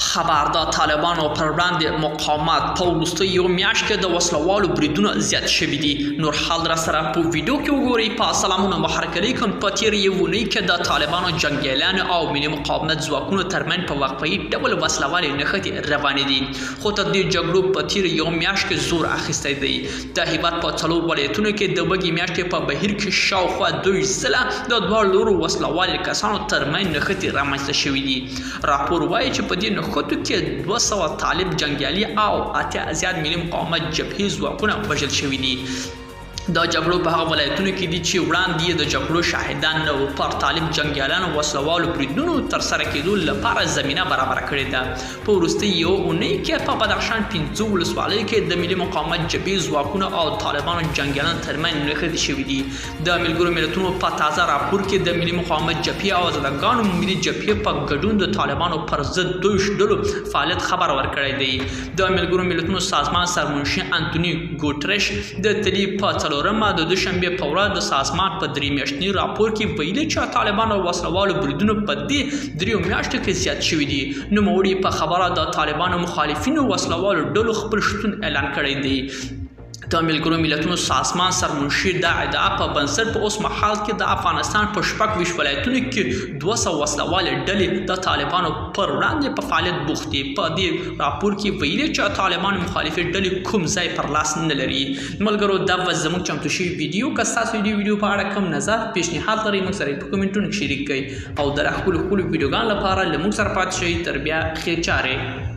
خبر د طالبانو پر وړاندې مقاومت په وروستیو یو میاشت کې د وسلوالو بریدونه زیات شوي دي. نور حال را سره په ویډیو کې وګورئ. په سلامونه محرک علیکم. په تېره یوه اونۍ کې د طالبانو جنګیالیانو او ملي مقاومت ځواکونو ترمنځ په وقفه‌یي ډول وسلوالې نښتې روانې دي، خو تر دې جګړو په تېره یوه میاشت کې زور اخیستی دی. د هېواد په څلور ولایتونو کې د وږې میاشتې په بهیر کې شاوخوا 2 ځله د دواړو لورو وسلوالو کسانو ترمنځ نښتې رامنځته شوي دي. راپور وایي چې په دې نښتو کې 200 طالب جنګیالي او 8 زیات ملي مقاومت جبهې ځواکونه وژل شوي دي. دا جګړو په هغه ولایتونو کې دي چې وړاندې د جګړو شاهدان نه وو. پر طالب جنګیالانو وسلوالو بریدونو ترسره کېدو لپاره زمینه برابره کړې ده. په وروستۍ یوه اونۍ کې په بدخشان 15 ولسوالیو کې د ملي مقاومت جبهې ځواکونو او طالبانو جنګیالانو ترمنځ نښتې شوي دي. د ملګرو ملتونو په تازه راپور کې د ملي مقاومت جبهې او آزادګانو ملي جبهې په ګډون د طالبانو پر ضد 2 ډلو فعالیت خبر ورکړی دی. د ملګرو ملتونو سازمان سرمنشي انتوني ګوتریش د تلي په څلورمه د دوشنبې په ورځ د سازمان په 3 میاشتني راپور کې ویلي چې طالبانو وسلوالو بریدونه په دې 3 میاشتو کې زیات شوي دي. نوموړي په خبره د طالبانو مخالفینو وسلوالو ډلو خپل شتون اعلان کړی دی. د ملګرو ملتونو سازمان سرمنشي دا ادعا په بنسټ په اوس مهال کې د افغانستان په 26 ولایتونو کې 200 وسلوالې ډلې د طالبانو پر وړاندې په فعالیت بوخت دي. په دې راپور کې ویلي چې طالبانو مخالفې ډلې کوم ځای پر لاس نه لري. ملګرو دا زموږ چمتو شوي ویډیو که ستاسو د ویډیو په اړه کوم نظر پیشنهاد لرئ موږ سره په کومنټونو کې شریک کړئ او د خپلو ویډیوګانو لپاره له موږ سره پاتې شئ. تر بیا ښې چارې.